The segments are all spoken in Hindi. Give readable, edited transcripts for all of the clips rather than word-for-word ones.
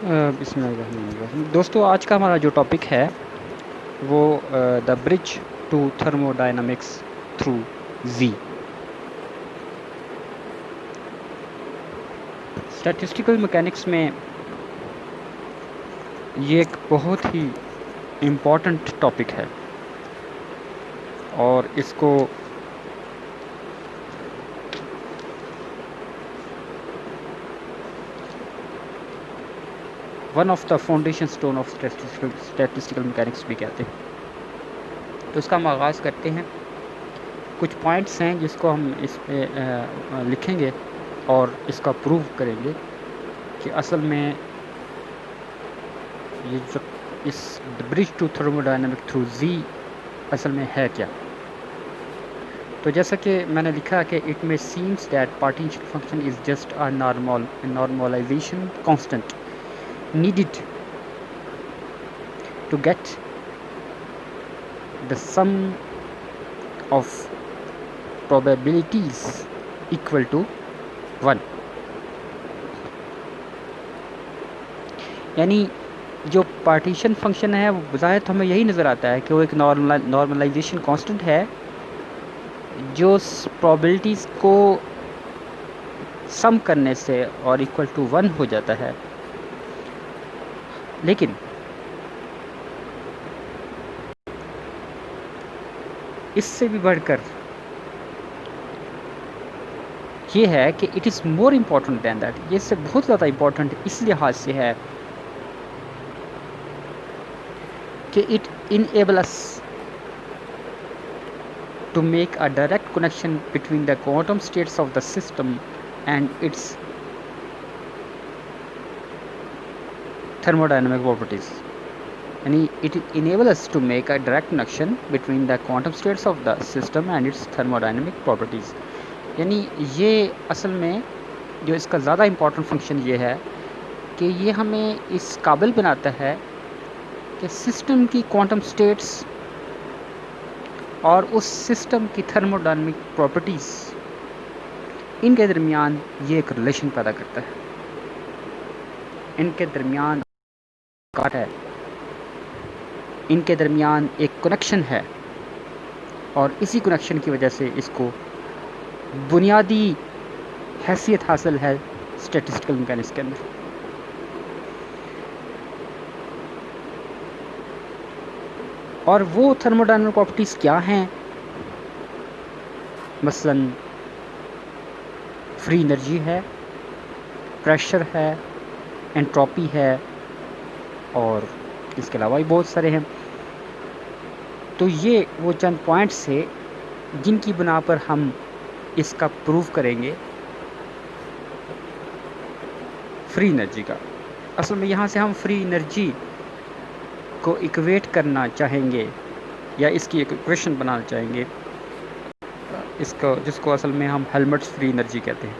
बिस्मिल्लाहिर्रहमानिर्रहीम। दोस्तों, आज का हमारा जो टॉपिक है वो the bridge to thermodynamics through G. Statistical mechanics में ये एक बहुत ही इम्पॉर्टेंट टॉपिक है और इसको one of the foundation stone of statistical mechanics भी कहते हैं। तो इसका हम आगाज़ करते हैं। कुछ पॉइंट्स हैं जिसको हम इस पे लिखेंगे और इसका प्रूव करेंगे कि असल में ये जो इस ब्रिज टू थर्मोडायनामिक थ्रू जी असल में है क्या। तो जैसा कि मैंने लिखा कि इट में seems that partition function is just a normalisation constant needed to get the sum of probabilities equal to 1। यानी जो पार्टीशन फंक्शन है वो ज़ाहिर तो हमें यही नज़र आता है कि वो एक नॉर्मलाइजेशन कांस्टेंट है जो प्रोबेबिलिटीज़ को सम करने से और इक्वल टू 1 हो जाता है। लेकिन इससे भी बढ़कर ये है कि it is more important than that. ये इससे बहुत ज़्यादा इम्पॉर्टेंट इस लिहाज से है कि it enable us to make a direct connection between the quantum states of the system and its thermodynamic properties। यानी it enable us to make a direct connection between the quantum states of the system and its thermodynamic properties। यानी ये असल में जो इसका ज़्यादा इम्पॉर्टेंट फंक्शन ये है कि ये हमें इस काबिल बनाता है कि सिस्टम की क्वांटम स्टेट्स और उस सिस्टम की थर्मोडायनामिक प्रॉपर्टीज़ इनके दरमियान ये एक रिलेशन पैदा करता है। इनके दरमियान काट है, इनके दरमियान एक कनेक्शन है और इसी कनेक्शन की वजह से इसको बुनियादी हैसियत हासिल है स्टैटिस्टिकल मैकेनिक्स के अंदर। और वो थर्मोडायनामिक प्रॉपर्टीज़ क्या हैं? मसलन फ्री एनर्जी है, प्रेशर है, एंट्रोपी है और इसके अलावा भी बहुत सारे हैं। तो ये वो चंद पॉइंट्स है जिनकी बिना पर हम इसका प्रूव करेंगे फ्री एनर्जी का। असल में यहाँ से हम फ्री एनर्जी को इक्वेट करना चाहेंगे या इसकी एक इक्वेशन बनाना चाहेंगे इसको, जिसको असल में हम हेल्मट्स फ्री एनर्जी कहते हैं।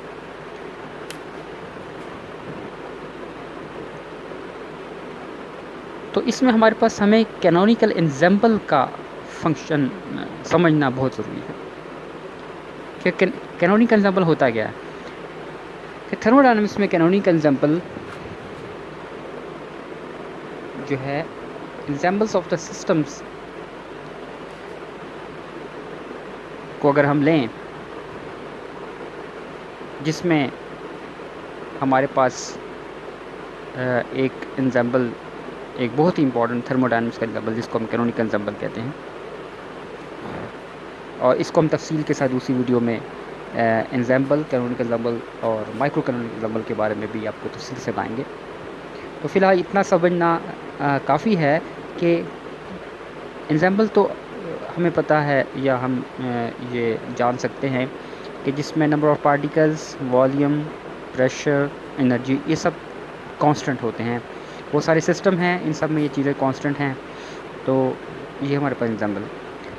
तो इसमें हमारे पास हमें कैनोनिकल एग्जाम्पल का फंक्शन समझना बहुत ज़रूरी है कि कैनोनिकल एग्जाम्पल होता क्या है। कि थर्मोडायनामिक्स में कैनोनिकल एग्जाम्पल जो है एग्जाम्पल्स ऑफ द सिस्टम्स को अगर हम लें जिसमें हमारे पास एक एग्जाम्पल, एक बहुत ही इंपॉर्टेंट थर्मोडायनामिक्स का एग्जाम्पल जिसको हम कैनोनिकल एग्जाम्पल कहते हैं, और इसको हम तफसील के साथ दूसरी वीडियो में एग्जाम्पल, कैनोनिकल एग्जाम्पल और माइक्रो कैनोनिकल एग्जाम्पल के बारे में भी आपको तफसील से बताएंगे। तो फ़िलहाल इतना समझना काफ़ी है कि एग्जाम्पल तो हमें पता है या हम ये जान सकते हैं कि जिसमें number of particles, volume, pressure, energy, ये सब कांस्टेंट होते हैं। वो सारे सिस्टम हैं, इन सब में ये चीज़ें कांस्टेंट हैं। तो ये हमारे पास एग्जाम्पल।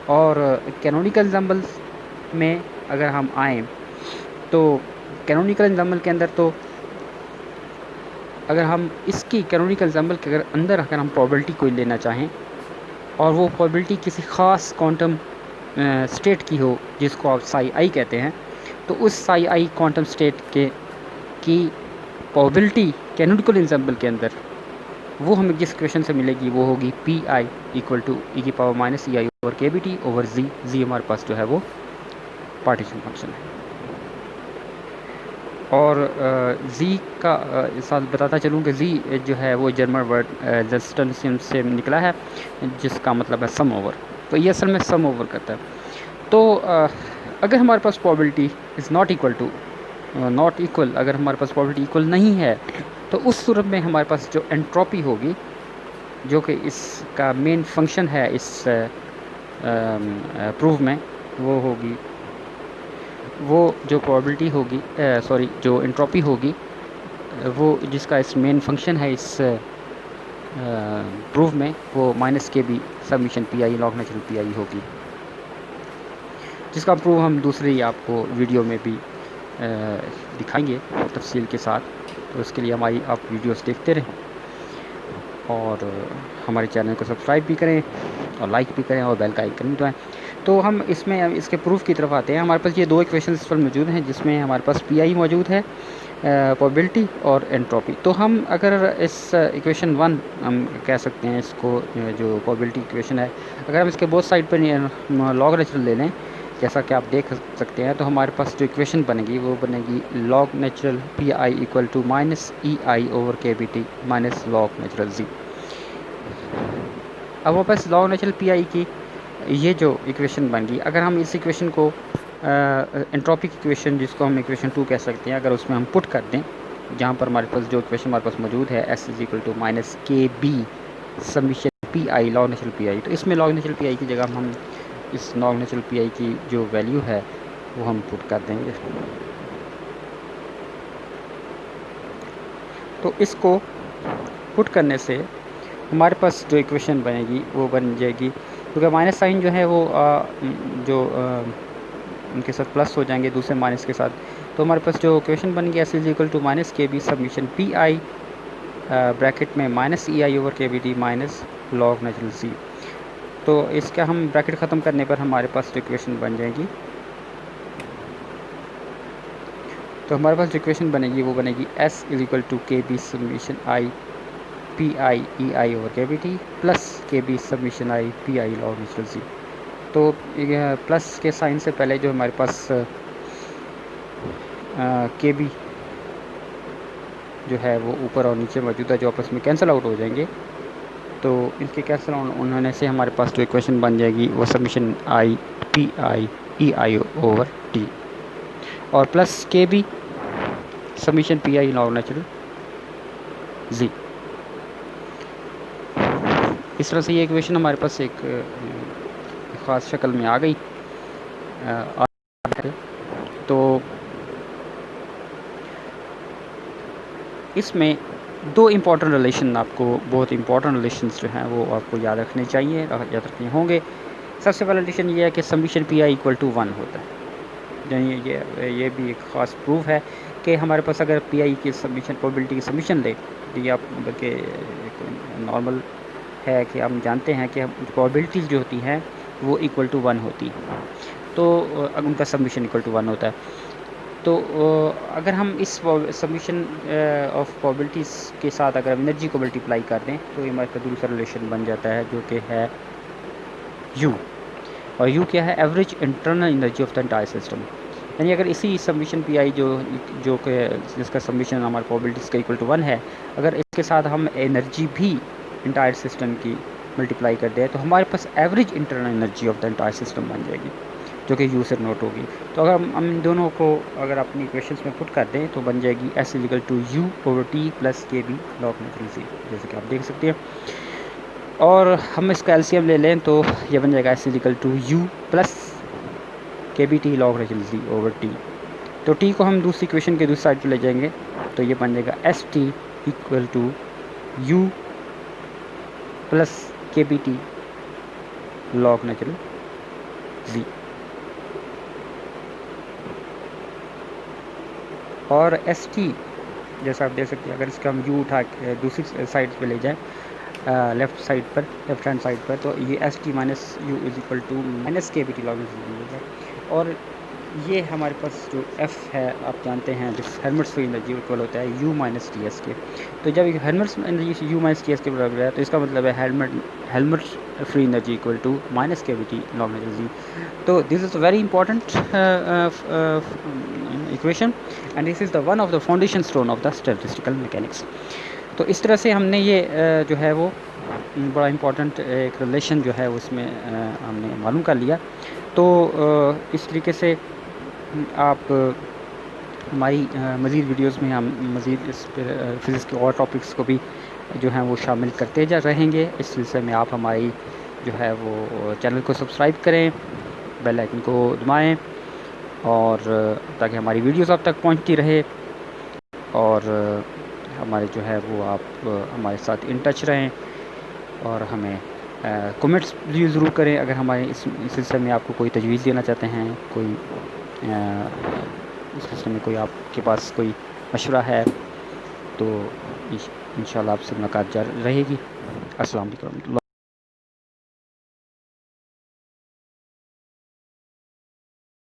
और कैनोनिकल एग्जाम्पल में अगर हम आएँ तो कैनोनिकल एग्जाम्पल के अंदर तो अगर हम इसकी कैनोनिकल एग्जाम्पल के अंदर अगर हम प्रोबेबिलिटी कोई लेना चाहें और वो प्रोबेबिलिटी किसी ख़ास क्वांटम स्टेट की हो जिसको आप साई आई कहते हैं, तो उस साई आई क्वांटम स्टेट की प्रोबेबिलिटी कैनोनिकल एग्जाम्पल के अंदर वो हमें जिस इक्वेशन से मिलेगी वो होगी पी आई इक्वल टू ई की पावर माइनस ई आई over K B T over जी। जी हमारे पास जो है वो पार्टीशन फंक्शन है। और जी का साथ बताता चलूँ कि जी जो है वो जर्मन वर्ड जस्टनसियम से निकला है, जिसका मतलब है सम ओवर। तो ये असल में सम ओवर करता है। तो अगर हमारे पास probability is not equal to not equal, अगर हमारे पास प्रोबेबिलिटी इक्वल नहीं है, तो उस सूरत में हमारे पास जो एंट्रोपी होगी, जो कि इसका मेन फंक्शन है इस प्रूफ में, वो होगी, वो जो प्रोबेबिलिटी होगी, सॉरी जो एंट्रोपी होगी, वो जिसका इस मेन फंक्शन है इस प्रूफ में, वो minus K B summation P I log natural P I होगी, जिसका प्रूफ हम दूसरी आपको वीडियो में भी दिखाएंगे तफसील के साथ। तो उसके लिए हमारी आप वीडियोस देखते रहें और हमारे चैनल को सब्सक्राइब भी करें और लाइक भी करें और बेल का आइकन भी दबाएं। तो हम इसमें इसके प्रूफ की तरफ आते हैं। हमारे पास ये दो इक्वेशन इस पर मौजूद हैं, जिसमें हमारे पास पी आई मौजूद है, प्रोबेबिलिटी और एंट्रोपी। तो हम अगर इस इक्वेशन वन हम कह सकते हैं इसको, जो प्रोबेबिलिटी इक्वेशन है, अगर हम इसके बोथ साइड पर लॉग नेचुरल ले लें, जैसा कि आप देख सकते हैं, तो हमारे पास जो इक्वेशन बनेगी वो बनेगी log natural P I equal to minus E I over K B T minus log natural G. अब हमारे पास लॉग नेचुरल पी आई की ये जो इक्वेशन बन गई, अगर हम इस इक्वेशन को एंट्रोपिक इक्वेशन, जिसको हम इक्वेशन 2 कह सकते हैं, अगर उसमें हम पुट कर दें, जहाँ पर हमारे पास जो इक्वेशन हमारे पास मौजूद है S is equal to minus K B summation P I log natural P I, तो इसमें लॉग नेचुरल पी आई की जगह हम इस लॉग नेचुरल पी आई की जो वैल्यू है वो हम पुट कर देंगे। तो इसको पुट करने से हमारे पास जो इक्वेशन बनेगी वो बन जाएगी, क्योंकि माइनस साइन जो है वो उनके साथ प्लस हो जाएंगे दूसरे माइनस के साथ। तो हमारे पास जो इक्वेशन बनेगी S is equal to minus K B summation P I bracket में माइनस ई आई over K B T minus log natural C. तो इसका हम ब्रैकेट ख़त्म करने पर हमारे पास जो इक्वेशन बन जाएगी, तो हमारे पास जो इक्वेशन बनेगी वो बनेगी S is equal to K B summation I P I E I over K B T plus के B summation I P I log natural C. तो प्लस के साइन से पहले जो हमारे पास के बी जो है वो ऊपर और नीचे मौजूद है, जो आपस में कैंसिल आउट हो जाएंगे। तो इनके कैंसिल होने से हमारे पास जो इक्वेशन बन जाएगी वो summation I P I E I over t और प्लस के B summation P I log natural जी। इस तरह से ये इक्वेशन हमारे पास एक ख़ास शक्ल में आ गई। तो इसमें दो इम्पॉर्टेंट रिलेशन, आपको बहुत इम्पॉर्टेंट रिलेशंस जो हैं वो आपको याद रखने चाहिए, याद रखने होंगे। सबसे पहला रिलेशन ये है कि summation P I equal to 1 होता है। यानी ये भी एक ख़ास प्रूफ है कि हमारे पास अगर पी आई की सबमिशन प्रोबेबिलिटी की सबमिशन ले, तो ये आप बल्कि नॉर्मल है कि हम जानते हैं कि प्रोबेबिलिटीज़ जो होती हैं वो इक्वल टू 1 होती है, तो उनका सबमिशन इक्वल टू 1 होता है। तो अगर हम इस सबमिशन ऑफ प्रोबेबिलिटीज़ के साथ अगर हम एनर्जी को मल्टीप्लाई कर दें, तो ये हमारे पास दूसरा रिलेशन बन जाता है, जो कि है U। और U क्या है? Average internal energy of the entire system. यानी अगर इसी सबमिशन पी आई जो कि जिसका सबमिशन हमारे प्रोबेबिलिटीज़ का इक्वल टू 1 है, अगर इसके साथ हम एनर्जी भी इंटायर सिस्टम की मल्टीप्लाई कर दें, तो हमारे पास average internal energy of the entire system बन जाएगी, जो कि U से नोट होगी। तो अगर हम इन दोनों को अगर अपनी इक्वेशंस में पुट कर दें, तो बन जाएगी S equal to U over T plus के बी लॉग नेचुरल सी, जैसे कि आप देख सकते हैं। और हम इसका एलसीएम ले लें तो ये बन जाएगा S equal to U plus के B T log natural C over T. तो टी को हम दूसरी इक्वेशन के दूसरी साइड पर ले जाएंगे, तो ये बन जाएगा S T equal to U plus के B T log natural G. और एस टी जैसा आप देख सकते हैं, अगर इसका हम U उठा के दूसरी साइड पे ले जाएं, लेफ्ट हैंड साइड पर, तो ये S T minus U is equal to minus K B T log natural G. और ये हमारे पास जो एफ़ है आप जानते हैं जो हेल्मट्स फ्री एनर्जी इक्वल होता है you minus t s k. तो जब Helmholtz energy u minus t s के बराबर है तो इसका मतलब है Helmholtz free energy equal to minus cavity long energy. तो this is a very important equation and this is the one of the foundation stone of the statistical mechanics. तो इस तरह से हमने ये जो है वो बड़ा इम्पोर्टेंट एक रिलेशन जो है उसमें हमने मालूम कर लिया। तो इस तरीके से आप हमारी मज़ीद वीडियोस में हम मज़ीद इस फिज़िक्स के और टॉपिक्स को भी जो हैं वो शामिल करते जा रहेंगे। इस सिलसिले में आप हमारी जो है वो चैनल को सब्सक्राइब करें, बेल आइकन को दबाएं और ताकि हमारी वीडियोस आप तक पहुंचती रहे और हमारे जो है वो आप हमारे साथ इन टच रहें और हमें कमेंट्स भी ज़रूर करें अगर हमारे इस सिलसिले में आपको कोई तजवीज़ देना चाहते हैं, कोई इस सिलसिले में कोई आपके पास कोई मशवरा है तो इंशाल्लाह आपसे मुलाकात जारी रहेगी। अस्सलाम वालेकुम।